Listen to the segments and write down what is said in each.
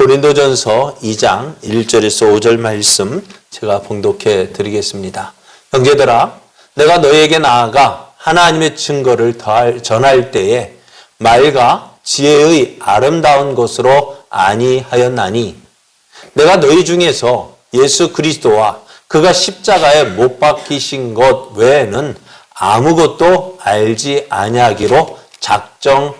고린도전서 2장 1절에서 5절 말씀 제가 봉독해 드리겠습니다. 형제들아, 내가 너희에게 나아가 하나님의 증거를 전할 때에 말과 지혜의 아름다운 것으로 아니하였나니 내가 너희 중에서 예수 그리스도와 그가 십자가에 못 박히신 것 외에는 아무것도 알지 아니하기로 작정하였습니다.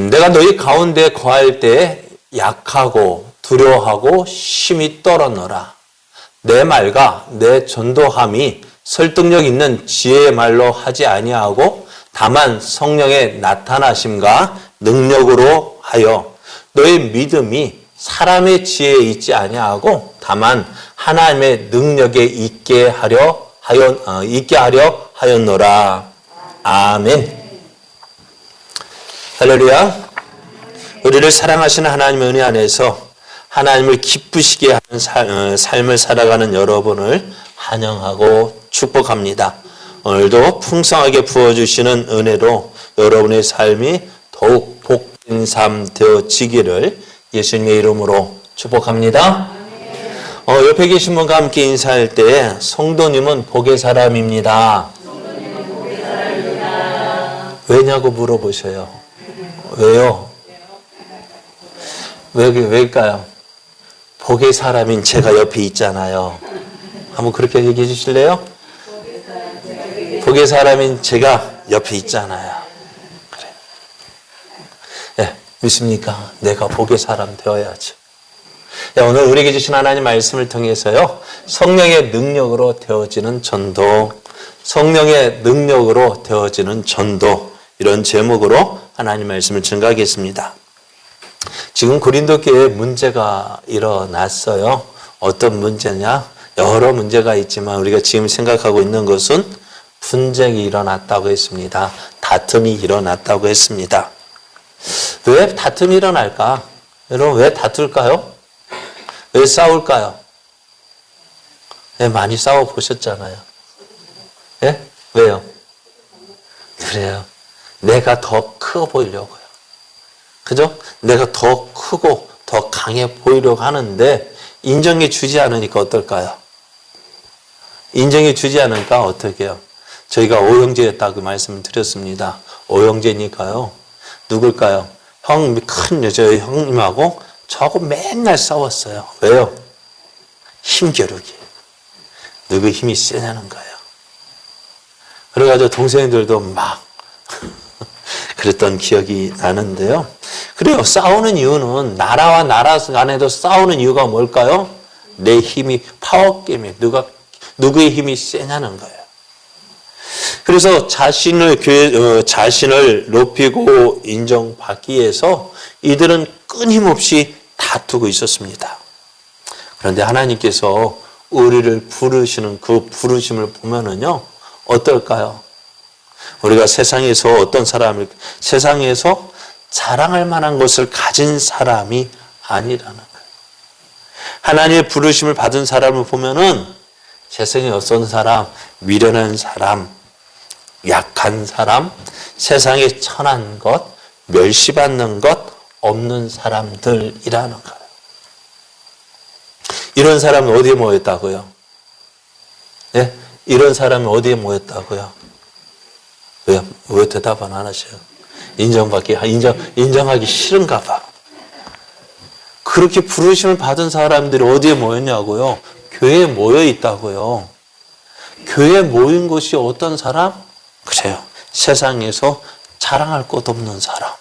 내가 너희 가운데 거할 때 약하고 두려워하고 심히 떨었노라. 내 말과 내 전도함이 설득력 있는 지혜의 말로 하지 아니하고 다만 성령의 나타나심과 능력으로 하여 너희 믿음이 사람의 지혜에 있지 아니하고 다만 하나님의 능력에 있게 하려 하였노라. 아멘. 할렐루야. 우리를 사랑하시는 하나님의 은혜 안에서 하나님을 기쁘시게 하는 삶을 살아가는 여러분을 환영하고 축복합니다. 오늘도 풍성하게 부어주시는 은혜로 여러분의 삶이 더욱 복된 삶 되어지기를 예수님의 이름으로 축복합니다. 옆에 계신 분과 함께 인사할 때 성도님은 복의 사람입니다. 왜냐고 물어보셔요. 왜요? 왜일까요? 복의 사람인 제가 옆에 있잖아요. 한번 그렇게 얘기해 주실래요? 복의 사람인 제가 옆에 있잖아요. 그래. 예, 믿습니까? 내가 복의 사람 되어야죠. 예, 오늘 우리에게 주신 하나님 말씀을 통해서요, 성령의 능력으로 되어지는 전도, 성령의 능력으로 되어지는 전도, 이런 제목으로 하나님 말씀을 증거하겠습니다. 지금 고린도 교회에 문제가 일어났어요. 어떤 문제냐? 여러 문제가 있지만 우리가 지금 생각하고 있는 것은 분쟁이 일어났다고 했습니다. 다툼이 일어났다고 했습니다. 왜 다툼이 일어날까? 여러분, 왜 다툴까요? 왜 싸울까요? 네, 많이 싸워보셨잖아요. 예? 왜요? 그래요. 내가 더 커 보이려고요. 그죠? 내가 더 크고 더 강해 보이려고 하는데 인정해 주지 않으니까 어떨까요? 인정해 주지 않으니까 어떻게 해요? 저희가 오형제였다고 말씀을 드렸습니다. 오형제니까요. 누굴까요? 큰 여자의 형님하고 저하고 맨날 싸웠어요. 왜요? 힘겨루기. 누구 힘이 세냐는 거예요. 그래가지고 동생들도 막 그랬던 기억이 나는데요. 그래요. 싸우는 이유는 나라와 나라 간에도 싸우는 이유가 뭘까요? 내 힘이 파워게임이에요. 누구의 힘이 세냐는 거예요. 그래서 자신을 높이고 인정받기 위해서 이들은 끊임없이 다투고 있었습니다. 그런데 하나님께서 우리를 부르시는 그 부르심을 보면은요, 어떨까요? 우리가 세상에서 세상에서 자랑할 만한 것을 가진 사람이 아니라는 거예요. 하나님의 부르심을 받은 사람을 보면은 세상에 어떤 사람, 미련한 사람, 약한 사람, 세상에 천한 것, 멸시받는 것 없는 사람들이라는 거예요. 이런 사람은 어디에 모였다고요? 예? 이런 사람이 어디에 모였다고요? 왜 대답을 안 하셔요? 인정하기 싫은가 봐. 그렇게 부르심을 받은 사람들이 어디에 모였냐고요? 교회에 모여 있다고요. 교회에 모인 것이 어떤 사람? 그래요. 세상에서 자랑할 것 없는 사람.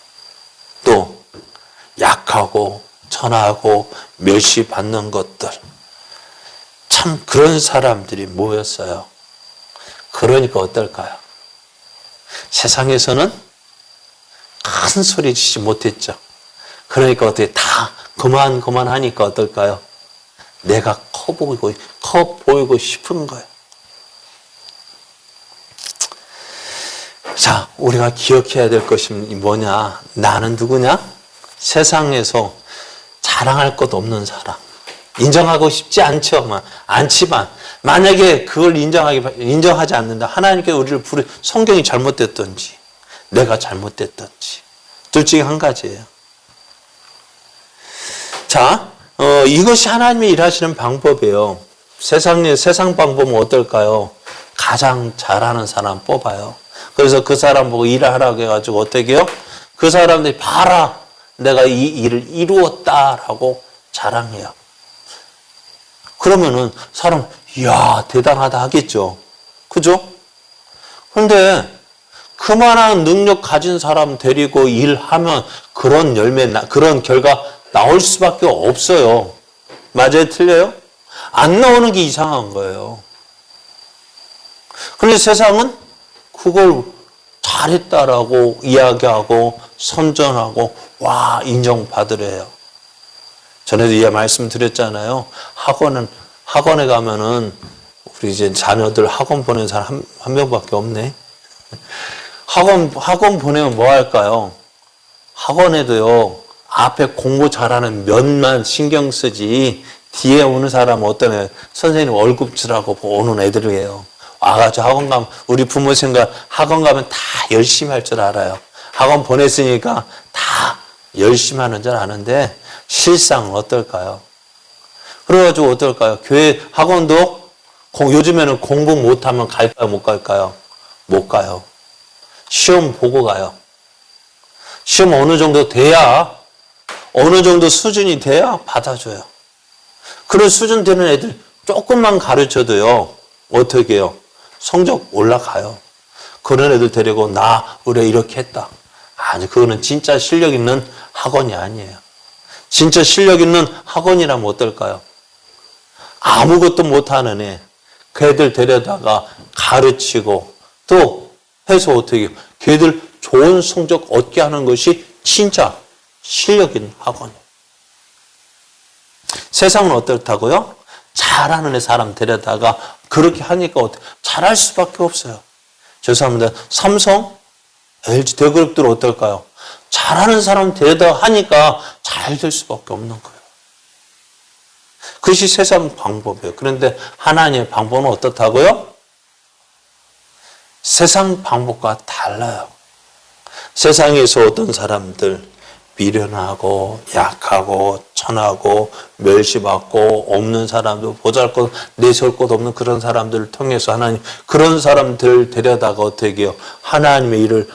또 약하고 천하고 멸시받는 것들. 참 그런 사람들이 모였어요. 그러니까 어떨까요? 세상에서는 큰 소리 치지 못했죠. 그러니까 어떻게 다 그만하니까 어떨까요? 내가 커 보이고 싶은 거예요. 자, 우리가 기억해야 될 것이 뭐냐? 나는 누구냐? 세상에서 자랑할 것 없는 사람. 인정하고 싶지 않지만 만약에 그걸 인정하지 않는다. 하나님께 우리를 성경이 잘못됐든지 내가 잘못됐든지. 둘 중에 한 가지예요. 자, 이것이 하나님이 일하시는 방법이에요. 세상 방법은 어떨까요? 가장 잘하는 사람 뽑아요. 그래서 그 사람 보고 일을 하라고 해가지고 어떻게 해요? 그 사람들이 봐라, 내가 이 일을 이루었다라고 자랑해요. 그러면은 사람, 이야, 대단하다 하겠죠. 그죠? 근데 그만한 능력 가진 사람 데리고 일하면 그런 그런 결과 나올 수밖에 없어요. 맞아요? 틀려요? 안 나오는 게 이상한 거예요. 그런데 세상은 그걸 잘했다라고 이야기하고 선전하고 와, 인정받으래요. 전에도 이 말씀 드렸잖아요. 학원에 가면은 우리 이제 자녀들 학원 보내는 사람 한 명밖에 없네. 학원 보내면 뭐 할까요? 학원에도요, 앞에 공부 잘하는 면만 신경 쓰지, 뒤에 오는 사람은 어떤 애, 선생님 월급주라고 오는 애들이에요. 와가지고 학원 가면, 우리 부모 생각, 학원 가면 다 열심히 할 줄 알아요. 학원 보냈으니까 다 열심히 하는 줄 아는데, 실상은 어떨까요? 그래가지고 어떨까요? 교회 학원도 요즘에는 공부 못하면 갈까요? 못 갈까요? 못 가요. 시험 보고 가요. 시험 어느 정도 돼야, 어느 정도 수준이 돼야 받아줘요. 그런 수준 되는 애들 조금만 가르쳐도요, 어떻게 해요? 성적 올라가요. 그런 애들 데리고 우리 이렇게 했다. 아니, 그거는 진짜 실력 있는 학원이 아니에요. 진짜 실력 있는 학원이라면 어떨까요? 아무것도 못하는 애, 그 애들 데려다가 가르치고 또 해서 어떻게 해요? 걔들 좋은 성적 얻게 하는 것이 진짜 실력 있는 학원이에요. 세상은 어떻다고요? 잘하는 애 사람 데려다가 그렇게 하니까 잘할 수밖에 없어요. 죄송합니다. 삼성, LG 대그룹들 어떨까요? 잘하는 사람 데려다가 하니까 잘 될 수밖에 없는 거예요. 그것이 세상 방법이에요. 그런데 하나님의 방법은 어떻다고요? 세상 방법과 달라요. 세상에서 어떤 사람들, 미련하고 약하고 천하고 멸시받고 없는 사람들, 보잘것 내세울 것 없는 그런 사람들을 통해서 하나님, 그런 사람들 데려다가 어떻게 해요? 하나님의 일을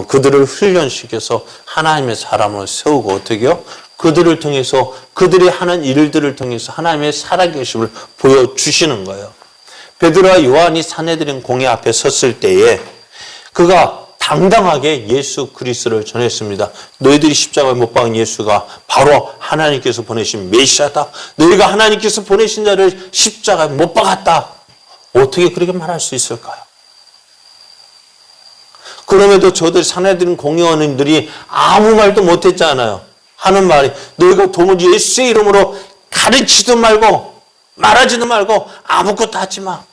그들을 훈련시켜서 하나님의 사람을 세우고 어떻게 해요? 그들을 통해서, 그들이 하는 일들을 통해서 하나님의 살아계심을 보여주시는 거예요. 베드로와 요한이 산헤드린 공회 앞에 섰을 때에 그가 당당하게 예수 그리스도를 전했습니다. 너희들이 십자가에 못 박은 예수가 바로 하나님께서 보내신 메시아다. 너희가 하나님께서 보내신 자를 십자가에 못 박았다. 어떻게 그렇게 말할 수 있을까요? 그럼에도 저들 산헤드린 공회원들이 아무 말도 못했잖아요. 하는 말이, 너희가 도무지 예수의 이름으로 가르치도 말고 말하지도 말고 아무것도 하지 마.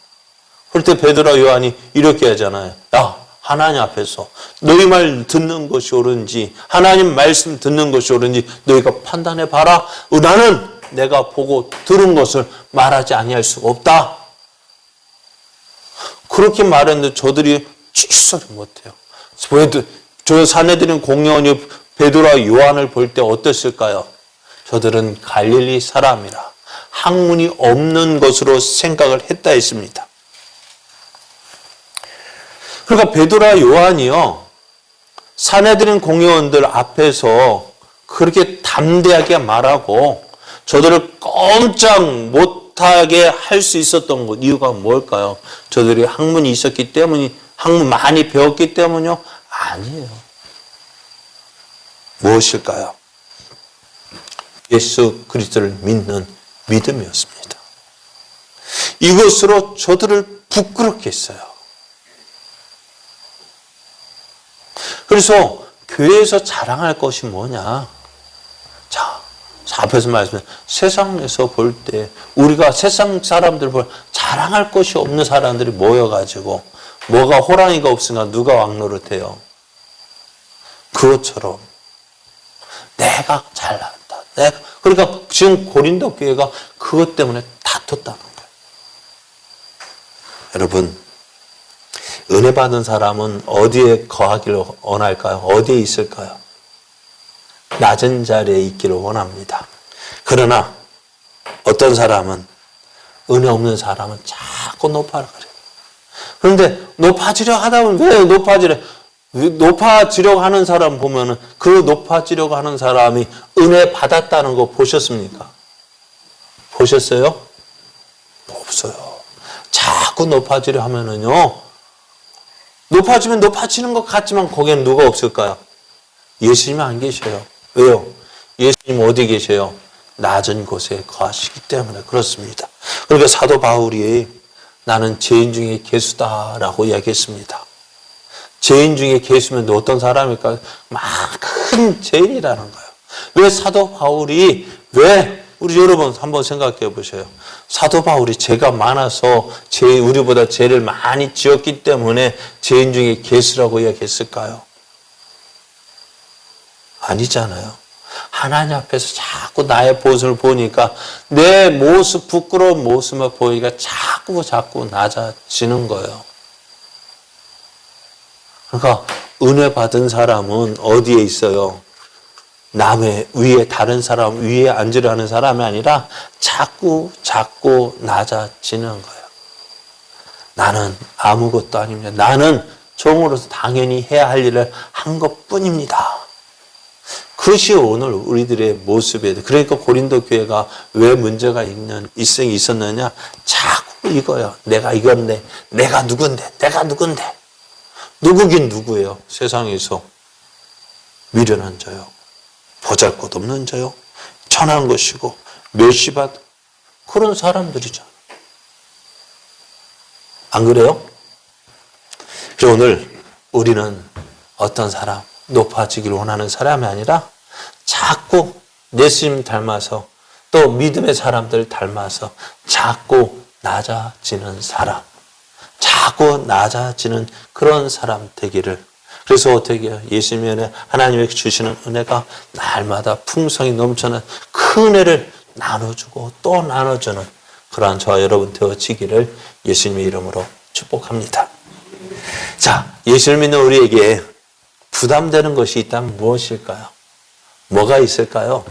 그럴 때 베드로와 요한이 이렇게 하잖아요. 야, 하나님 앞에서 너희 말 듣는 것이 옳은지, 하나님 말씀 듣는 것이 옳은지 너희가 판단해 봐라. 나는 내가 보고 들은 것을 말하지 아니할 수가 없다. 그렇게 말했는데 저들이 찌소리 못해요. 저 산헤드린 공회원이 베드로와 요한을 볼 때 어땠을까요? 저들은 갈릴리 사람이라 학문이 없는 것으로 생각을 했다 했습니다. 그러니까 베드로와 요한이요, 산헤드린 공회원들 앞에서 그렇게 담대하게 말하고 저들을 꼼짝 못하게 할 수 있었던 것, 이유가 뭘까요? 저들이 학문이 있었기 때문이, 학문 많이 배웠기 때문이요? 아니에요. 무엇일까요? 예수 그리스도를 믿는 믿음이었습니다. 이것으로 저들을 부끄럽게 했어요. 그래서 교회에서 자랑할 것이 뭐냐? 자, 앞에서 말씀드린 세상에서 볼 때 우리가 세상 사람들 볼 자랑할 것이 없는 사람들이 모여가지고 뭐가 호랑이가 없으니까 누가 왕노릇해요? 그것처럼 내가 잘난다. 그러니까 지금 고린도 교회가 그것 때문에 다퉜다는 거예요. 여러분, 은혜 받은 사람은 어디에 거하기를 원할까요? 어디에 있을까요? 낮은 자리에 있기를 원합니다. 그러나 어떤 사람은 은혜 없는 사람은 자꾸 높아라 그래요. 그런데 높아지려 하다 보면 왜 높아지려고 하는 사람 보면은 그 높아지려고 하는 사람이 은혜 받았다는 거 보셨습니까? 보셨어요? 없어요. 자꾸 높아지려 하면은요, 높아지면 높아지는 것 같지만 거기에는 누가 없을까요? 예수님이 안 계셔요. 왜요? 예수님 어디 계셔요? 낮은 곳에 거하시기 때문에 그렇습니다. 그러니까 사도 바울이 나는 죄인 중에 괴수다라고 이야기했습니다. 죄인 중에 괴수면 어떤 사람일까요? 막 큰 죄인이라는 거예요. 왜 사도 바울이 우리 여러분 한번 생각해 보세요. 사도 바울이 죄가 많아서 우리보다 죄를 많이 지었기 때문에 죄인 중에 괴수라고 이야기했을까요? 아니잖아요. 하나님 앞에서 자꾸 나의 모습을 보니까 내 모습, 부끄러운 모습을 보니까 자꾸 낮아지는 거예요. 그러니까 은혜 받은 사람은 어디에 있어요? 남의 위에, 다른 사람 위에 앉으려 하는 사람이 아니라 자꾸 낮아지는 거예요. 나는 아무것도 아닙니다. 나는 종으로서 당연히 해야 할 일을 한 것뿐입니다. 그것이 오늘 우리들의 모습이에요. 그러니까 고린도 교회가 왜 문제가 있었느냐? 자꾸 이거요. 내가 이건데, 내가 누군데. 누구긴 누구예요? 세상에서 미련한 자요. 보잘것없는 자요. 천한 것이고 멸시받 그런 사람들이잖아요. 안 그래요? 그래서 오늘 우리는 어떤 사람, 높아지길 원하는 사람이 아니라 자꾸 예수님 닮아서 또 믿음의 사람들 닮아서 자꾸 낮아지는 사람, 자꾸 낮아지는 그런 사람 되기를. 그래서 어떻게 해요? 예수님의 은혜, 하나님에게 주시는 은혜가 날마다 풍성히 넘쳐난 큰 은혜를 나눠주고 또 나눠주는 그러한 저와 여러분 되어지기를 예수님의 이름으로 축복합니다. 자, 예수를 믿는 우리에게 부담되는 것이 있다면 무엇일까요? 뭐가 있을까요?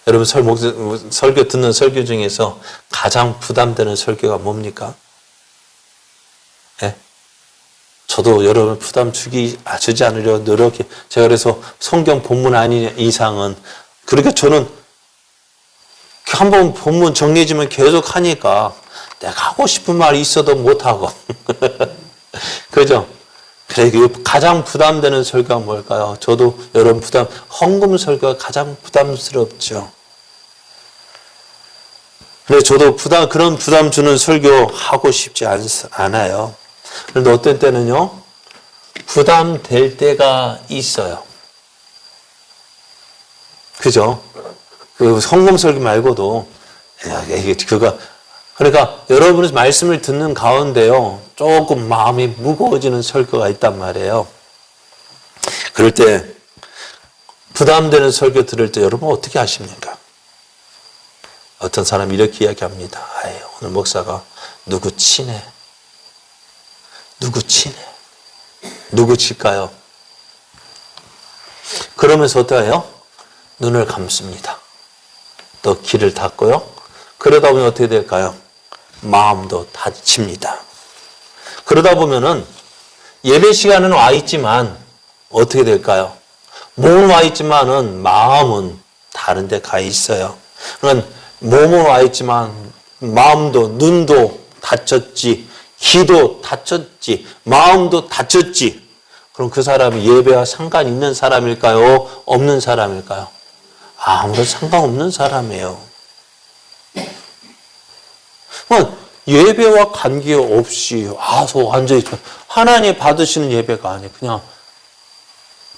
여러분 설교 듣는 설교 중에서 가장 부담되는 설교가 뭡니까? 네? 저도 여러분 부담 주지 않으려 노력해. 제가 그래서 성경 본문 아닌 이상은, 그러니까 저는 한번 본문 정리해주면 계속 하니까 내가 하고 싶은 말이 있어도 못하고. 그죠? 그래, 가장 부담되는 설교가 뭘까요? 저도 여러분 헌금 설교가 가장 부담스럽죠. 그래서 저도 그런 부담 주는 설교 하고 싶지 않아요. 그런데 어떤 때는요, 부담될 때가 있어요. 그죠? 그 헌금 설교 말고도, 그러니까 여러분의 말씀을 듣는 가운데요, 조금 마음이 무거워지는 설교가 있단 말이에요. 그럴 때, 부담되는 설교 들을 때 여러분 어떻게 하십니까? 어떤 사람이 이렇게 이야기합니다. 오늘 목사가 누구 치네. 누구 칠까요? 그러면서 어떻게 해요? 눈을 감습니다. 또 귀를 닫고요. 그러다 보면 어떻게 될까요? 마음도 닫힙니다. 그러다 보면은 예배 시간은 와 있지만 어떻게 될까요? 몸은 와 있지만은 마음은 다른 데 가 있어요. 그러니까 몸은 와 있지만 마음도, 눈도 닫혔지, 귀도 닫혔지, 마음도 닫혔지. 그럼 그 사람이 예배와 상관 있는 사람일까요? 없는 사람일까요? 아무런 상관없는 사람이에요. 예배와 관계없이 와서 완전히 하나님 받으시는 예배가 아니에요. 그냥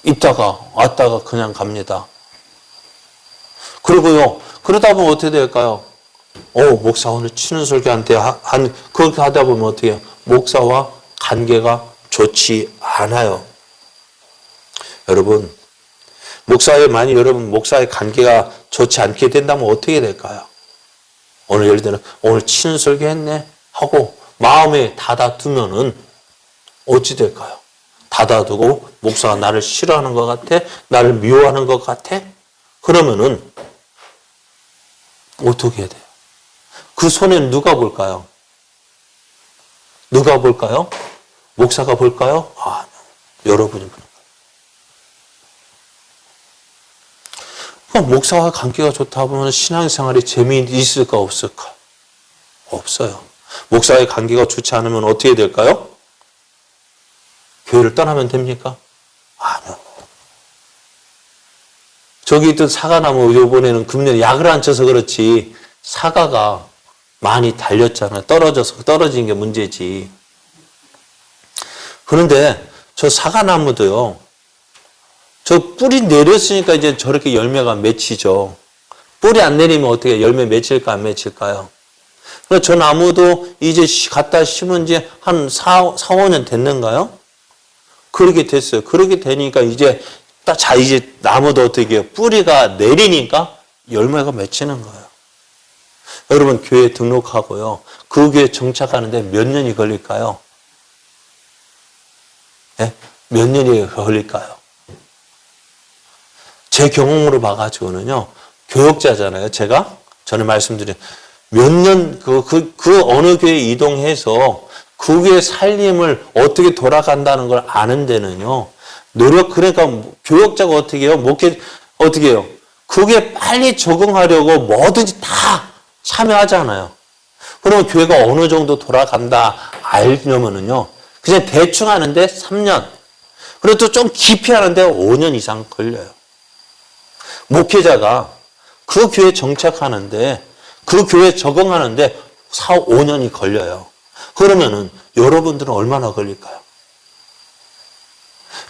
있다가 왔다가 그냥 갑니다. 그리고요, 그러다 보면 어떻게 될까요? 목사 오늘 치는 설교한테 그렇게 하다 보면 어떻게 해요? 목사와 관계가 좋지 않아요. 여러분, 만약 여러분 목사의 관계가 좋지 않게 된다면 어떻게 될까요? 오늘 예를 들어 오늘 치는 설교 했네 하고 마음에 닫아두면은 어찌 될까요? 닫아두고 목사가 나를 싫어하는 것 같아? 나를 미워하는 것 같아? 그러면은 어떻게 해야 돼요? 그 손해는 누가 볼까요? 누가 볼까요? 목사가 볼까요? 아, 여러분이 보는 거예요. 그러니까 목사와 관계가 좋다 보면 신앙생활에 재미있을까 없을까? 없어요. 목사의 관계가 좋지 않으면 어떻게 될까요? 교회를 떠나면 됩니까? 아니요. 저기 있던 사과나무 이번에는 금년에 약을 안 쳐서 그렇지 사과가 많이 달렸잖아요. 떨어진 게 문제지. 그런데 저 사과나무도요. 저 뿌리 내렸으니까 이제 저렇게 열매가 맺히죠. 뿌리 안 내리면 어떻게 열매 맺힐까 안 맺힐까요? 그러니까 저 나무도 이제 갖다 심은 지 한 4-5년 됐는가요? 그렇게 됐어요. 그렇게 되니까 이제 이제 나무도 어떻게 해요? 뿌리가 내리니까 열매가 맺히는 거예요. 여러분 교회 등록하고요. 그 교회 정착하는데 몇 년이 걸릴까요? 네? 몇 년이 걸릴까요? 제 경험으로 봐가지고는요. 교역자잖아요. 제가 전에 말씀드린 몇 년 그 어느 교회에 이동해서 그 교회 살림을 어떻게 돌아간다는 걸 아는 데는요. 그러니까 교역자가 어떻게 해요? 어떻게 해요? 그게 빨리 적응하려고 뭐든지 다 참여하잖아요. 그러면 교회가 어느 정도 돌아간다 알려면은요. 그냥 대충 하는데 3년. 그리고 또 좀 깊이 하는데 5년 이상 걸려요. 목회자가 그 교회 정착하는데 그 교회 적응하는데 4-5년이 걸려요. 그러면은 여러분들은 얼마나 걸릴까요?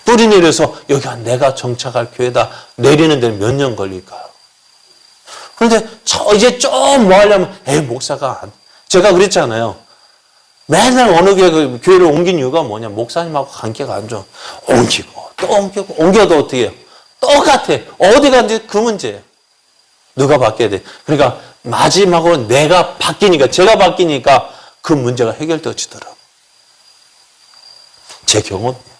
뿌리 내려서 여기가 내가 정착할 교회다 내리는 데는 몇 년 걸릴까요? 그런데 이제 좀 뭐 하려면 목사가 제가 그랬잖아요. 맨날 어느 교회를 옮긴 이유가 뭐냐? 목사님하고 관계가 안 좋아. 옮기고 또 옮기고 옮겨도 어떻게 해요? 똑같아. 어디 간지 그 문제예요. 누가 바뀌어야 돼? 그러니까 마지막으로 제가 바뀌니까 그 문제가 해결되어지더라고요. 제 경험이에요.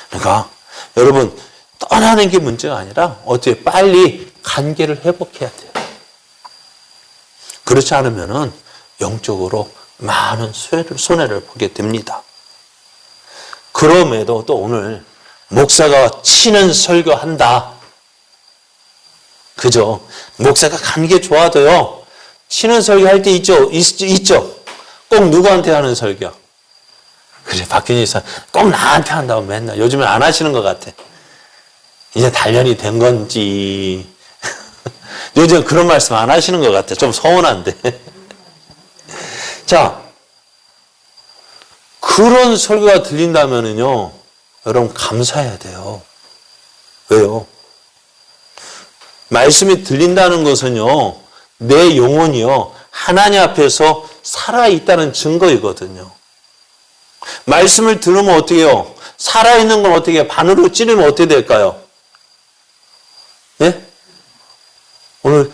그러니까 여러분 떠나는 게 문제가 아니라 어떻게 빨리 관계를 회복해야 돼요. 그렇지 않으면은 영적으로 많은 손해를 보게 됩니다. 그럼에도 또 오늘 목사가 치는 설교한다. 그죠? 목사가 관계 좋아도요. 치는 설교할 때 있죠. 꼭 누구한테 하는 설교? 그래, 박균희 사 꼭 나한테 한다고 맨날. 요즘엔 안 하시는 것 같아. 이제 단련이 된 건지. 요즘 그런 말씀 안 하시는 것 같아. 좀 서운한데. 자, 그런 설교가 들린다면은요, 여러분 감사해야 돼요. 왜요? 말씀이 들린다는 것은요, 내 영혼이요, 하나님 앞에서 살아있다는 증거이거든요. 말씀을 들으면 어떻게 해요? 살아있는 건 어떻게 해요? 바늘로 찌르면 어떻게 될까요? 예? 오늘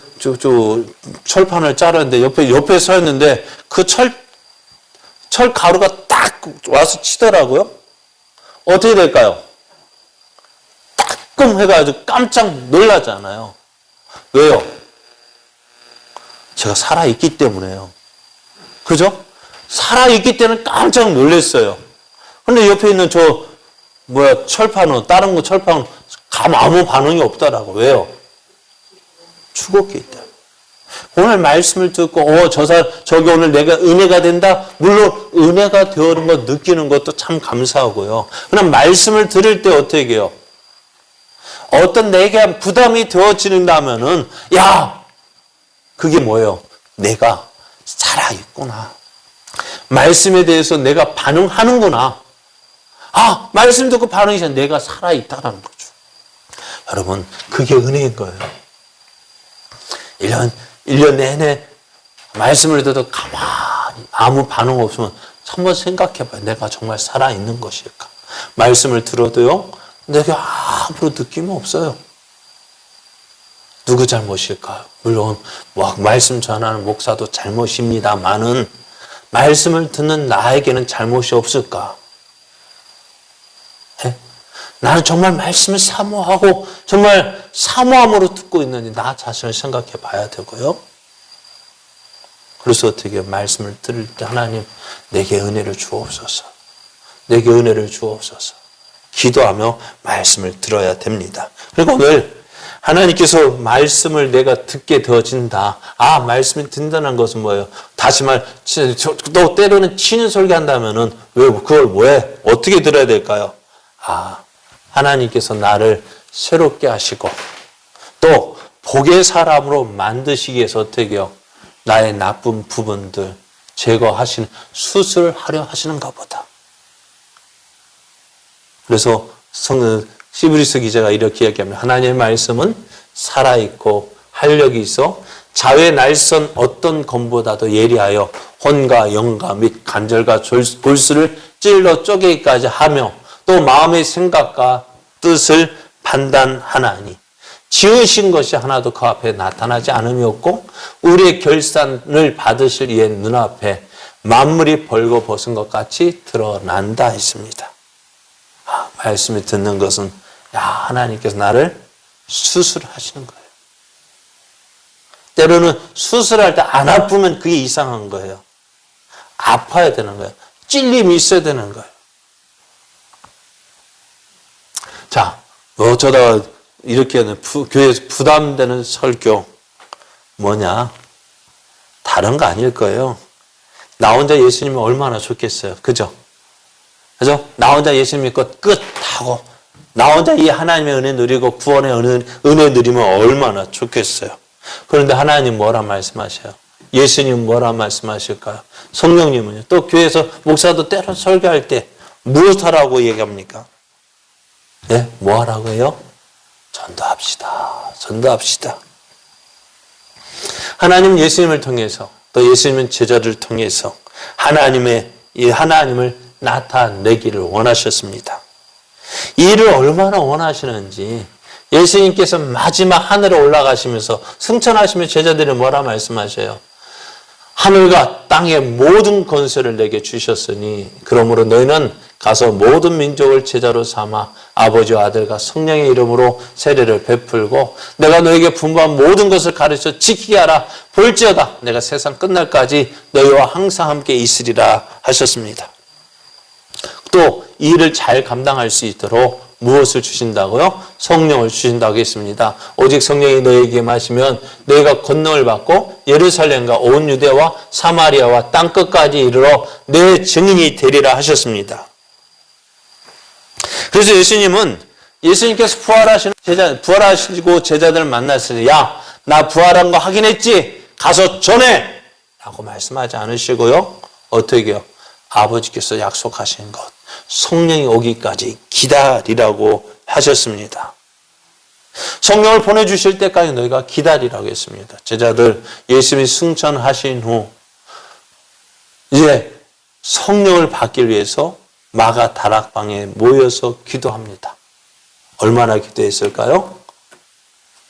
철판을 자르는데 옆에 서 있는데 그 철 가루가 딱 와서 치더라고요. 어떻게 될까요? 따끔 해가지고 깜짝 놀라잖아요. 왜요? 제가 살아있기 때문에요. 그죠? 살아있기 때문에 깜짝 놀랐어요. 근데 옆에 있는 철판은, 다른 거 철판은 아무 반응이 없더라고. 왜요? 죽었기 때문에. 오늘 말씀을 듣고, 저기 오늘 내가 은혜가 된다? 물론 은혜가 되는 거 느끼는 것도 참 감사하고요. 그럼 말씀을 들을 때 어떻게 해요? 어떤 내게 부담이 되어지는다면은, 그게 뭐예요? 내가 살아있구나. 말씀에 대해서 내가 반응하는구나. 말씀 듣고 반응이 내가 살아있다는 거죠. 여러분, 그게 은혜인 거예요. 1년 내내 말씀을 듣도 가만히 아무 반응 없으면 한번 생각해봐요. 내가 정말 살아있는 것일까? 말씀을 들어도요, 내가 아무런 느낌이 없어요. 누구 잘못일까요? 물론 말씀 전하는 목사도 잘못입니다만은 말씀을 듣는 나에게는 잘못이 없을까? 예? 나는 정말 말씀을 사모하고 정말 사모함으로 듣고 있는지 나 자신을 생각해 봐야 되고요. 그래서 어떻게 말씀을 들을 때 하나님 내게 은혜를 주옵소서. 내게 은혜를 주옵소서. 기도하며 말씀을 들어야 됩니다. 그리고 오늘 하나님께서 말씀을 내가 듣게 되어진다. 말씀이 듣는다는 것은 뭐예요? 다시 또 때로는 치는 설교 한다면은 왜 그걸 뭐해? 어떻게 들어야 될까요? 하나님께서 나를 새롭게 하시고 또 복의 사람으로 만드시기 위해서 어떻게 해요? 나의 나쁜 부분들 제거하시는 수술을 하려 하시는가 보다. 그래서 시브리스 기자가 이렇게 이야기합니다. 하나님의 말씀은 살아있고 활력이 있어 자외 날선 어떤 검보다도 예리하여 혼과 영과 및 간절과 골수를 찔러 쪼개기까지 하며 또 마음의 생각과 뜻을 판단하나니 지으신 것이 하나도 그 앞에 나타나지 않음이 없고 우리의 결산을 받으실 이의 눈앞에 만물이 벌거벗은 것 같이 드러난다 했습니다. 말씀이 듣는 것은 하나님께서 나를 수술하시는 거예요. 때로는 수술할 때 안 아프면 그게 이상한 거예요. 아파야 되는 거예요. 찔림이 있어야 되는 거예요. 자, 어쩌다가 이렇게 교회에서 부담되는 설교 뭐냐? 다른 거 아닐 거예요. 나 혼자 예수님이 얼마나 좋겠어요. 그죠? 나 혼자 예수님 믿고 끝하고 나 혼자 이 하나님의 은혜 누리고 구원의 은혜 누리면 얼마나 좋겠어요. 그런데 하나님 뭐라 말씀하셔요? 예수님 뭐라 말씀하실까요? 성령님은요? 또 교회에서 목사도 때로 설교할 때 무엇하라고 얘기합니까? 네? 뭐 하라고 해요? 전도합시다. 전도합시다. 하나님 예수님을 통해서 또 예수님은 제자를 통해서 하나님을 나타내기를 원하셨습니다. 이 일을 얼마나 원하시는지 예수님께서 마지막 하늘에 올라가시면서 승천하시며 제자들이 뭐라 말씀하셔요? 하늘과 땅의 모든 권세를 내게 주셨으니 그러므로 너희는 가서 모든 민족을 제자로 삼아 아버지와 아들과 성령의 이름으로 세례를 베풀고 내가 너에게 분부한 모든 것을 가르쳐 지키게 하라. 볼지어다 내가 세상 끝날까지 너희와 항상 함께 있으리라 하셨습니다. 또 이 일을 잘 감당할 수 있도록 무엇을 주신다고요? 성령을 주신다고 했습니다. 오직 성령이 너희에게 마시면 너희가 권능을 받고 예루살렘과 온 유대와 사마리아와 땅끝까지 이르러 내 증인이 되리라 하셨습니다. 그래서 예수님께서 부활하시고 제자들을 만났을 때 나 부활한 거 확인했지? 가서 전해! 라고 말씀하지 않으시고요. 어떻게 해요? 아버지께서 약속하신 것 성령이 오기까지 기다리라고 하셨습니다. 성령을 보내주실 때까지 너희가 기다리라고 했습니다. 제자들 예수님이 승천하신 후 이제 성령을 받기 위해서 마가 다락방에 모여서 기도합니다. 얼마나 기도했을까요?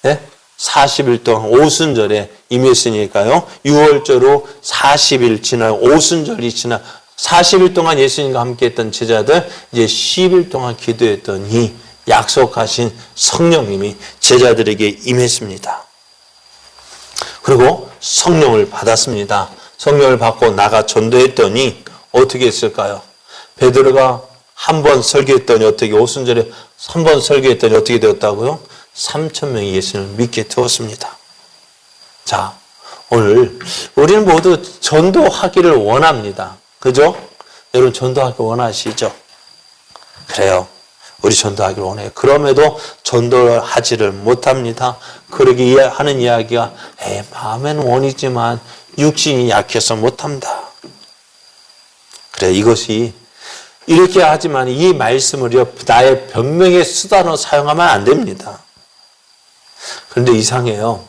네? 40일 동안 오순절에 임했으니까요. 6월절로 40일 지나요. 오순절이 지나 40일 동안 예수님과 함께했던 제자들 이제 10일 동안 기도했더니 약속하신 성령님이 제자들에게 임했습니다. 그리고 성령을 받았습니다. 성령을 받고 나가 전도했더니 어떻게 했을까요? 베드로가 한 번 설교했더니 어떻게 오순절에 한 번 설교했더니 어떻게 되었다고요? 3,000명이 예수님을 믿게 되었습니다. 자, 오늘 우리는 모두 전도하기를 원합니다. 그죠? 여러분 전도하기 원하시죠? 그래요. 우리 전도하기를 원해요. 그럼에도 전도를 하지를 못합니다. 그러기 하는 이야기가 마음에는 원이지만 육신이 약해서 못한다. 그래, 이것이 이렇게 하지만 이 말씀을요 나의 변명의 수단으로 사용하면 안 됩니다. 그런데 이상해요.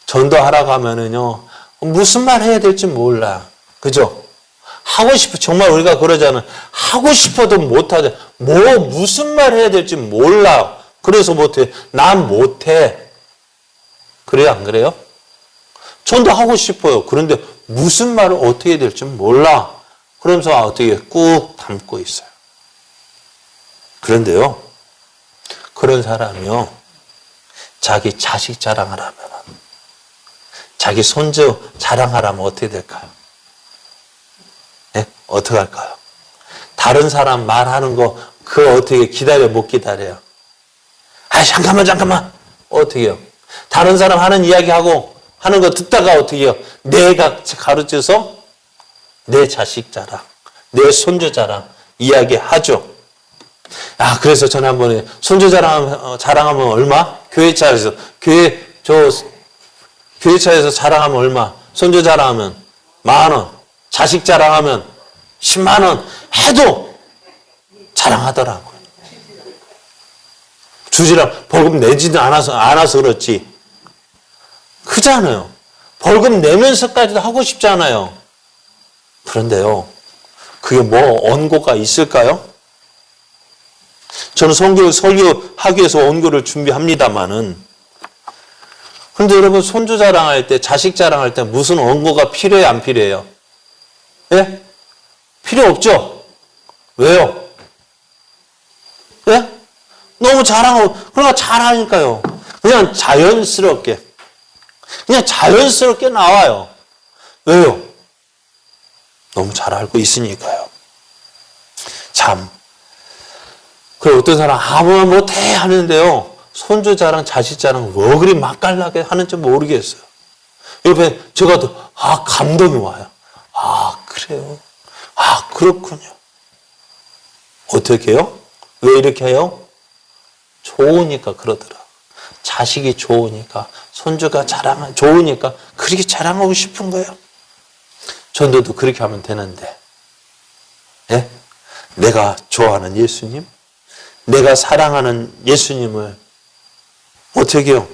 전도하라고 하면은요 무슨 말 해야 될지 몰라. 그죠? 하고 싶어. 정말 우리가 그러잖아. 하고 싶어도 못하죠. 무슨 말 해야 될지 몰라. 그래서 못해. 난 못해. 그래요? 안 그래요? 전도하고 싶어요. 그런데 무슨 말을 어떻게 해야 될지 몰라. 그러면서 어떻게 꾹 담고 있어요. 그런데요, 그런 사람이요, 자기 자식 자랑하라면, 자기 손주 자랑하라면 어떻게 될까요? 네? 어떻게 할까요? 다른 사람 말하는 거, 그거 어떻게 기다려, 못 기다려요? 아, 잠깐만. 어떻게 해요? 다른 사람 하는 이야기하고 하는 거 듣다가 어떻게 해요? 내가 가르쳐서 내 자식 자랑, 내 손주 자랑 이야기하죠. 아, 그래서 지난번에 손주 자랑하면 얼마? 교회차에서 자랑하면 얼마? 손주 자랑하면 10,000원, 자식 자랑하면 10만 원 해도 자랑하더라고요. 주지랑 벌금 내지도 않아서 그렇지. 크잖아요. 벌금 내면서까지도 하고 싶잖아요. 그런데요, 그게 뭐 원고가 있을까요? 저는 설교하기 위해서 원고를 준비합니다만은, 근데 여러분, 손주 자랑할 때, 자식 자랑할 때 무슨 원고가 필요해요, 안 필요해요? 예? 필요 없죠? 왜요? 예? 너무 자랑하고, 그러니까 잘하니까요. 그냥 자연스럽게 나와요. 왜요? 너무 잘 알고 있으니까요. 참. 그 어떤 사람 아무나 못해 하는데요, 손주 자랑, 자식 자랑 왜 그리 맛깔나게 하는지 모르겠어요. 옆에 제가 또 감동이 와요. 아, 그래요? 아, 그렇군요. 어떻게 해요? 왜 이렇게 해요? 좋으니까 그러더라. 자식이 좋으니까, 손주가 좋으니까 그렇게 자랑하고 싶은 거예요. 전도도 그렇게 하면 되는데, 예? 내가 좋아하는 예수님, 내가 사랑하는 예수님을 어떻게 해요?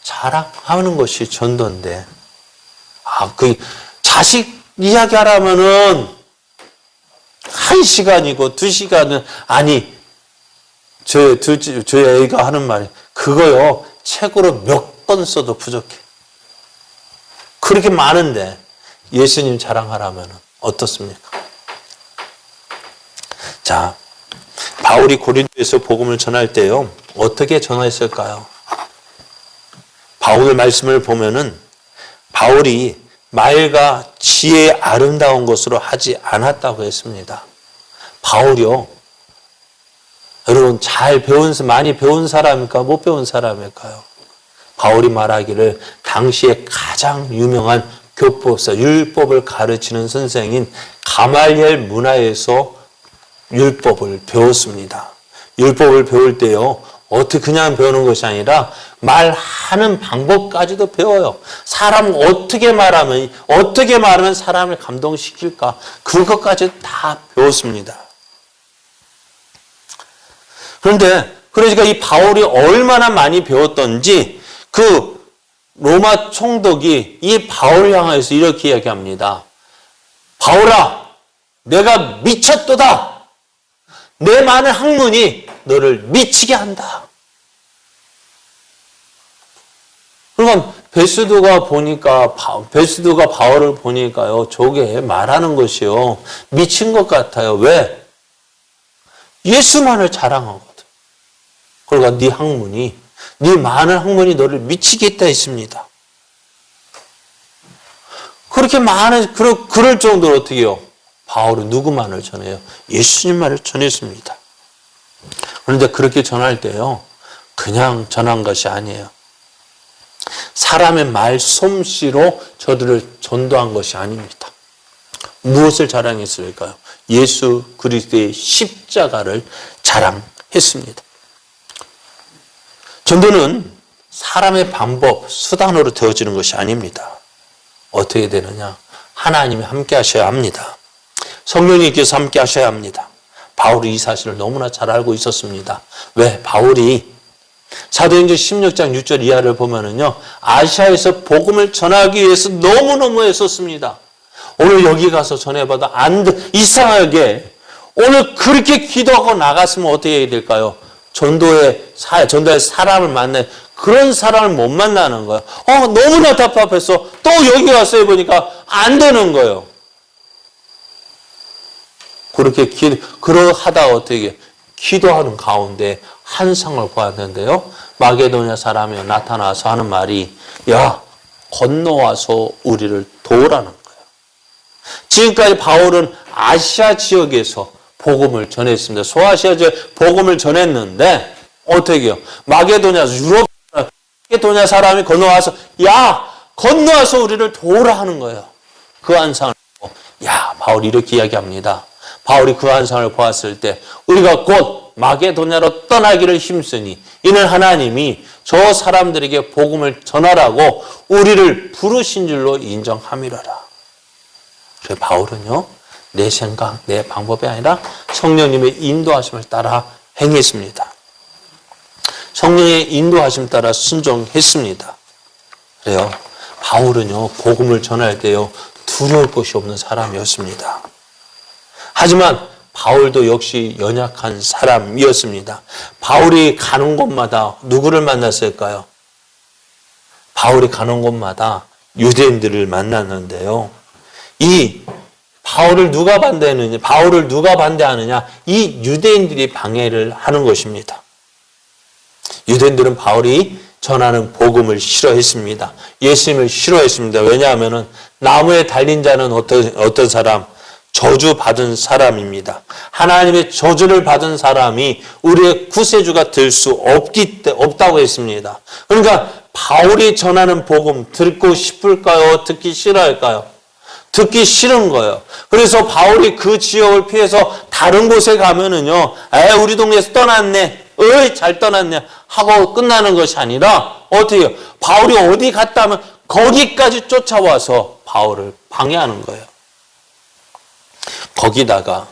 자랑하는 것이 전도인데, 그 자식 이야기하라면은 1시간이고 2시간은, 아니, 저희 애가 하는 말이, 그거요, 책으로 몇 권 써도 부족해. 그렇게 많은데, 예수님 자랑하라면 어떻습니까? 자, 바울이 고린도에서 복음을 전할 때요, 어떻게 전했을까요? 바울의 말씀을 보면은, 바울이 말과 지혜의 아름다운 것으로 하지 않았다고 했습니다. 바울이요, 여러분, 많이 배운 사람일까, 못 배운 사람일까요? 바울이 말하기를 당시에 가장 유명한 교법사, 율법을 가르치는 선생인 가말리엘 문화에서 율법을 배웠습니다. 율법을 배울 때요, 어떻게 그냥 배우는 것이 아니라 말하는 방법까지도 배워요. 사람 어떻게 말하면 사람을 감동시킬까, 그것까지 다 배웠습니다. 그러니까 이 바울이 얼마나 많이 배웠던지, 그 로마 총독이 이 바울을 향해서 이렇게 이야기합니다. 바울아, 내가 미쳤도다. 내 많은 학문이 너를 미치게 한다. 그러니까 베스도가 바울을 보니까요, 저게 말하는 것이요, 미친 것 같아요. 왜? 예수만을 자랑하거든. 그러니까 네 많은 학문이 너를 미치게 했다 했습니다. 그럴 정도로 어떻게 해요? 바울은 누구만을 전해요? 예수님만을 전했습니다. 그런데 그렇게 전할 때요, 그냥 전한 것이 아니에요. 사람의 말솜씨로 저들을 전도한 것이 아닙니다. 무엇을 자랑했을까요? 예수 그리스도의 십자가를 자랑했습니다. 전도는 사람의 방법, 수단으로 되어지는 것이 아닙니다. 어떻게 되느냐? 하나님이 함께 하셔야 합니다. 성령님께서 함께 하셔야 합니다. 바울이 이 사실을 너무나 잘 알고 있었습니다. 왜? 바울이 사도행전 16장 6절 이하를 보면은요, 아시아에서 복음을 전하기 위해서 너무너무 애썼습니다. 오늘 여기 가서 전해봐도 이상하게 오늘 그렇게 기도하고 나갔으면 어떻게 해야 될까요? 전도에 사람을 만나요. 그런 사람을 못 만나는 거예요. 너무나 답답해서 또 여기 와서 해보니까 안 되는 거예요. 그렇게 그러하다 어떻게 기도하는 가운데 환상을 보았는데요. 마게도냐 사람이 나타나서 하는 말이, 야, 건너와서 우리를 도우라는 거예요. 지금까지 바울은 아시아 지역에서 복음을 전했습니다. 소아시아 지역 복음을 전했는데 어떻게 해요? 유럽 마게도냐 사람이 건너와서, 야, 건너와서 우리를 도우라 하는 거예요. 그 환상을 보고, 야, 바울이 이렇게 이야기합니다. 바울이 그 환상을 보았을 때 우리가 곧 마게도냐로 떠나기를 힘쓰니 이는 하나님이 저 사람들에게 복음을 전하라고 우리를 부르신 줄로 인정함이로라. 그래서 바울은요, 내 생각, 내 방법이 아니라 성령님의 인도하심을 따라 행했습니다. 성령의 인도하심 따라 순종했습니다. 그래요. 바울은요, 복음을 전할 때요, 두려울 것이 없는 사람이었습니다. 하지만 바울도 역시 연약한 사람이었습니다. 바울이 가는 곳마다 누구를 만났을까요? 바울이 가는 곳마다 유대인들을 만났는데요. 이 바울을 누가 반대하느냐? 이 유대인들이 방해를 하는 것입니다. 유대인들은 바울이 전하는 복음을 싫어했습니다. 예수님을 싫어했습니다. 왜냐하면 나무에 달린 자는 어떤 사람? 저주받은 사람입니다. 하나님의 저주를 받은 사람이 우리의 구세주가 될 수 없다고 했습니다. 그러니까 바울이 전하는 복음 듣고 싶을까요? 듣기 싫어할까요? 듣기 싫은 거예요. 그래서 바울이 그 지역을 피해서 다른 곳에 가면은요, 우리 동네에서 떠났네. 잘 떠났네. 하고 끝나는 것이 아니라, 어떻게 해요? 바울이 어디 갔다 하면 거기까지 쫓아와서 바울을 방해하는 거예요. 거기다가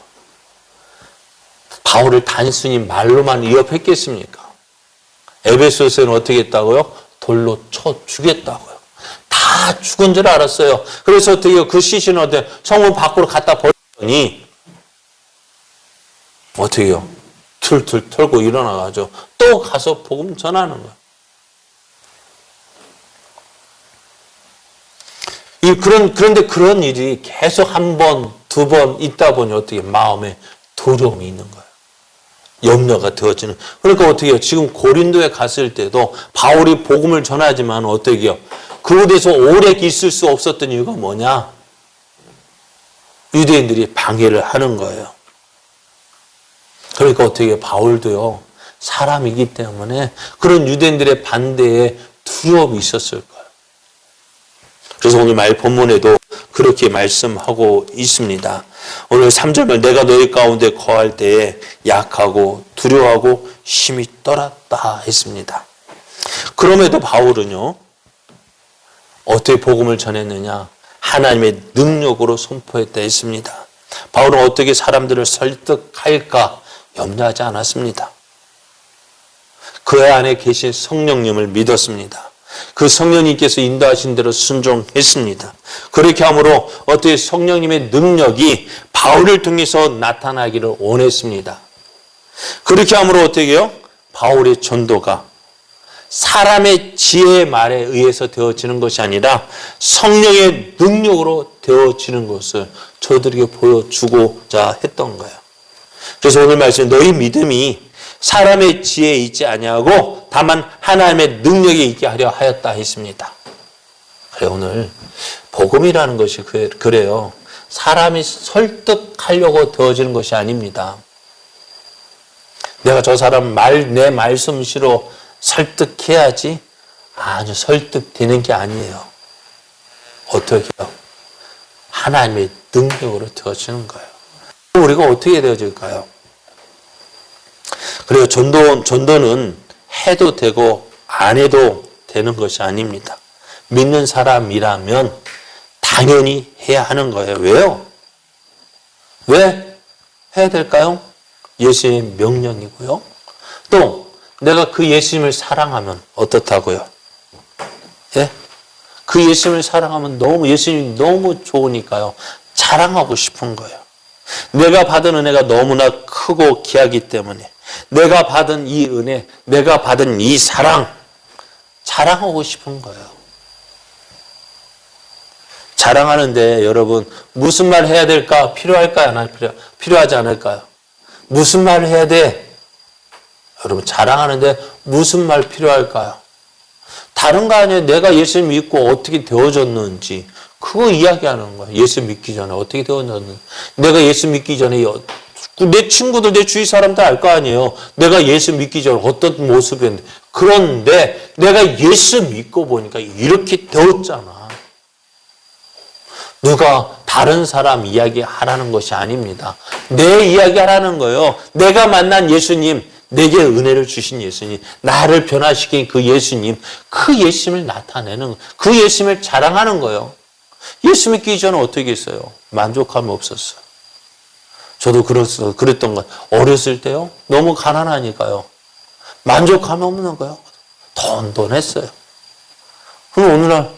바울을 단순히 말로만 위협했겠습니까? 에베소서는 어떻게 했다고요? 돌로 쳐 죽였다고요. 다 죽은 줄 알았어요. 그래서 어떻게 그 시신을 성문 밖으로 갖다 버렸더니 어떻게 해요? 툴툴 털고 일어나가지고 또 가서 복음 전하는 거예요. 그런데 그런 일이 계속 한 번, 두 번 있다 보니 어떻게 마음에 두려움이 있는 거예요. 염려가 되어지는. 그러니까 어떻게 해요? 지금 고린도에 갔을 때도 바울이 복음을 전하지만 어떻게 해요? 그곳에서 오래 있을 수 없었던 이유가 뭐냐? 유대인들이 방해를 하는 거예요. 그러니까 어떻게 해요? 바울도요, 사람이기 때문에 그런 유대인들의 반대에 두려움이 있었을 거예요. 그래서 오늘 본문에도 그렇게 말씀하고 있습니다. 오늘 3절은 내가 너희 가운데 거할 때에 약하고 두려워하고 힘이 떨었다 했습니다. 그럼에도 바울은요, 어떻게 복음을 전했느냐? 하나님의 능력으로 선포했다 했습니다. 바울은 어떻게 사람들을 설득할까 염려하지 않았습니다. 그 안에 계신 성령님을 믿었습니다. 그 성령님께서 인도하신 대로 순종했습니다. 그렇게 함으로 어떻게 성령님의 능력이 바울을 통해서 나타나기를 원했습니다. 그렇게 함으로 어떻게 해요? 바울의 전도가 사람의 지혜의 말에 의해서 되어지는 것이 아니라 성령의 능력으로 되어지는 것을 저들에게 보여주고자 했던 거예요. 그래서 오늘 말씀, 너희 믿음이 사람의 지혜에 있지 아니하고 다만 하나님의 능력에 있게 하려 하였다 했습니다. 그래, 오늘 복음이라는 것이 그래요. 사람이 설득하려고 되어지는 것이 아닙니다. 내가 저 사람 내 말씀씨로 설득해야지, 아주 설득되는 게 아니에요. 어떻게요? 하나님의 능력으로 되어지는 거예요. 우리가 어떻게 되어질까요? 그리고 전도는 해도 되고 안 해도 되는 것이 아닙니다. 믿는 사람이라면 당연히 해야 하는 거예요. 왜요? 왜 해야 될까요? 예수님의 명령이고요. 또 내가 그 예수님을 사랑하면 어떻다고요? 예? 그 예수님을 사랑하면 예수님이 너무 좋으니까요, 자랑하고 싶은 거예요. 내가 받은 은혜가 너무나 크고 귀하기 때문에, 내가 받은 이 은혜, 내가 받은 이 사랑, 자랑하고 싶은 거예요. 자랑하는데 여러분 무슨 말 해야 될까? 필요할까요? 필요하지 않을까요? 무슨 말을 해야 돼? 여러분 자랑하는데 무슨 말 필요할까요? 다른 거 아니에요. 내가 예수 믿고 어떻게 되어졌는지 그거 이야기하는 거예요. 예수 믿기 전에 어떻게 되어졌는지. 내가 예수 믿기 전에 내 친구들, 내 주위 사람들 알 거 아니에요. 내가 예수 믿기 전에 어떤 모습이었는데. 그런데 내가 예수 믿고 보니까 이렇게 되었잖아. 누가 다른 사람 이야기 하라는 것이 아닙니다. 내 이야기 하라는 거예요. 내가 만난 예수님, 내게 은혜를 주신 예수님, 나를 변화시킨 그 예수님, 그 예수님을 나타내는, 그 예수님을 자랑하는 거예요. 예수 믿기 전에 어떻게 했어요? 만족함이 없었어요. 저도 그랬던 거예요. 어렸을 때요. 너무 가난하니까요. 만족함이 없는 거예요. 던던했어요. 그럼 어느 날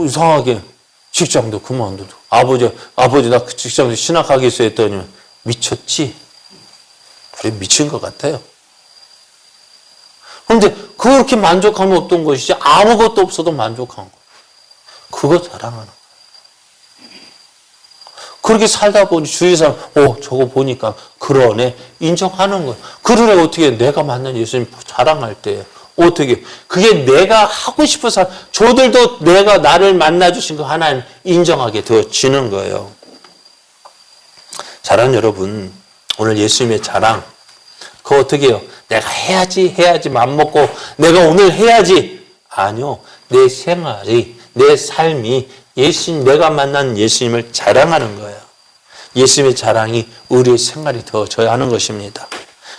이상하게 직장도 그만두고 아버지 나 그 직장도 신학하겠어 했더니 미쳤지? 그래 미친 것 같아요. 그런데 그렇게 만족함이 없던 것이지 아무것도 없어도 만족한 거. 그거 자랑하는 거. 그렇게 살다 보니 주위 사람 저거 보니까 그러네 인정하는 거예요. 그러네 어떻게 내가 만난 예수님 자랑할 때 어떻게 그게 내가 하고 싶어서 저들도 내가 나를 만나주신 거 하나님 인정하게 되어지는 거예요. 사랑하는 여러분 오늘 예수님의 자랑 그거 어떻게 해요? 내가 해야지 맘먹고 내가 오늘 해야지 아니요. 내 생활이 내 삶이 예수님 내가 만난 예수님을 자랑하는 거예요. 예수님의 자랑이 우리의 생활이 되어져야 하는 것입니다.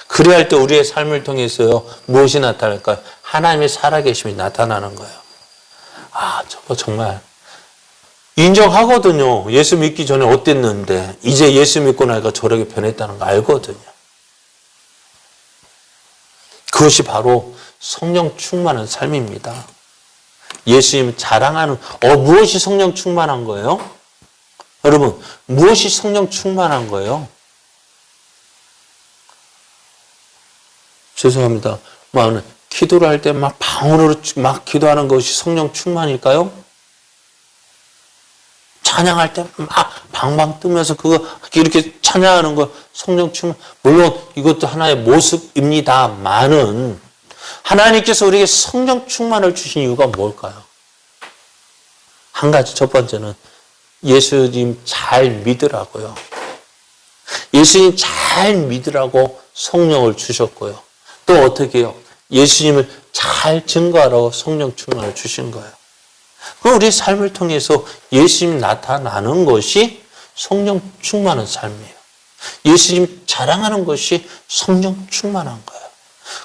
그래야 할 때 우리의 삶을 통해서요 무엇이 나타날까요? 하나님의 살아계심이 나타나는 거예요. 저거 정말 인정하거든요. 예수 믿기 전에 어땠는데 이제 예수 믿고 나니까 저렇게 변했다는 거 알거든요. 그것이 바로 성령 충만한 삶입니다. 예수님 자랑하는 무엇이 성령 충만한 거예요? 여러분 무엇이 성령 충만한 거예요? 죄송합니다. 기도를 할 때 막 방언으로 막 기도하는 것이 성령 충만일까요? 찬양할 때 막 방방 뜨면서 그거 이렇게 찬양하는 거 성령 충만. 물론 이것도 하나의 모습입니다만은 하나님께서 우리에게 성령 충만을 주신 이유가 뭘까요? 한 가지 첫 번째는 예수님 잘 믿으라고요. 예수님 잘 믿으라고 성령을 주셨고요. 또 어떻게 해요? 예수님을 잘 증거하라고 성령 충만을 주신 거예요. 그럼 우리 삶을 통해서 예수님 나타나는 것이 성령 충만한 삶이에요. 예수님 자랑하는 것이 성령 충만한 거예요.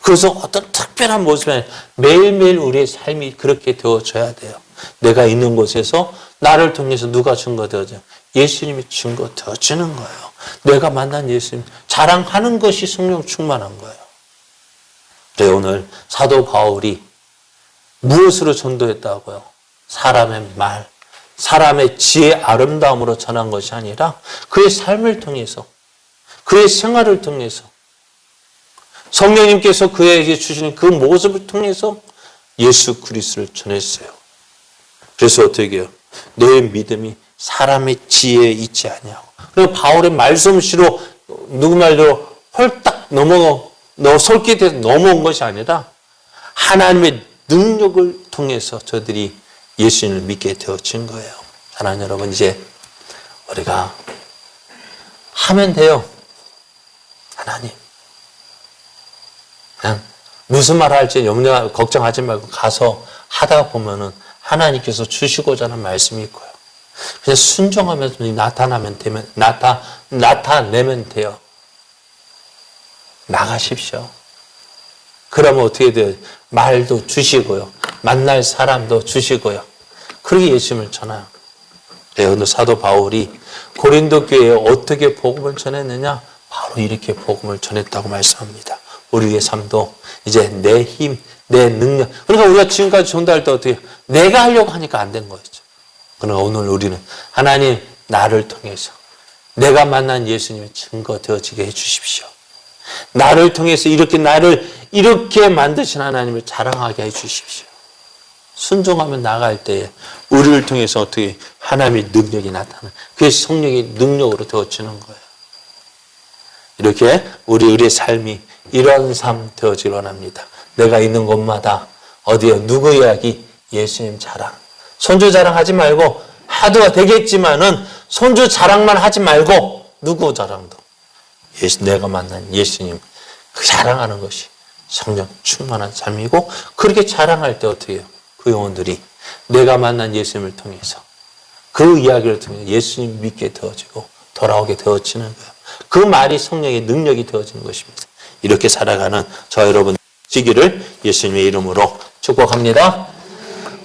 그래서 어떤 특별한 모습에 매일매일 우리의 삶이 그렇게 되어져야 돼요. 내가 있는 곳에서 나를 통해서 누가 증거되어져요? 예수님이 증거되어지는 거예요. 내가 만난 예수님 자랑하는 것이 성령 충만한 거예요. 그래 오늘 사도 바울이 무엇으로 전도했다고요? 사람의 말, 사람의 지혜 아름다움으로 전한 것이 아니라 그의 삶을 통해서 그의 생활을 통해서 성령님께서 그에게 주시는 그 모습을 통해서 예수 그리스도를 전했어요. 그래서 어떻게 해요? 너의 믿음이 사람의 지혜에 있지 아니하고. 그리고 바울의 말솜씨로 누구 말대로 홀딱 솔깃해서 넘어온 것이 아니라 하나님의 능력을 통해서 저들이 예수님을 믿게 되어진 거예요. 하나님 여러분 이제 우리가 하면 돼요. 하나님 그냥 무슨 말 할지 걱정하지 말고 가서 하다 보면은 하나님께서 주시고자 하는 말씀이 있고요. 그냥 순종하면서 나타내면 돼요. 나가십시오. 그러면 어떻게 돼요? 말도 주시고요. 만날 사람도 주시고요. 그렇게 예수님을 전해요. 오늘 사도 바울이 고린도 교회에 어떻게 복음을 전했느냐? 바로 이렇게 복음을 전했다고 말씀합니다. 우리의 삶도 이제 내 힘, 내 능력. 그러니까 우리가 지금까지 전도할 때 어떻게 내가 하려고 하니까 안 된 거죠. 그러나 오늘 우리는 하나님 나를 통해서 내가 만난 예수님의 증거 되어지게 해 주십시오. 나를 통해서 이렇게 나를 이렇게 만드신 하나님을 자랑하게 해주십시오. 순종하면 나갈 때에 우리를 통해서 어떻게 하나님의 능력이 나타나는, 그게 성령의 능력으로 되어지는 거예요. 이렇게 우리의 삶이 이런 삶 되어지길 원합니다. 내가 있는 곳마다 어디에 누구 이야기? 예수님 자랑. 손주 자랑하지 말고, 하도 되겠지만은 손주 자랑만 하지 말고 누구 자랑도, 내가 만난 예수님 그 자랑하는 것이 성령 충만한 삶이고, 그렇게 자랑할 때 어떻게 해요? 그 영혼들이 내가 만난 예수님을 통해서, 그 이야기를 통해서 예수님 믿게 되어지고 돌아오게 되어지는 거예요. 그 말이 성령의 능력이 되어지는 것입니다. 이렇게 살아가는 저 여러분 되시기를 예수님의 이름으로 축복합니다.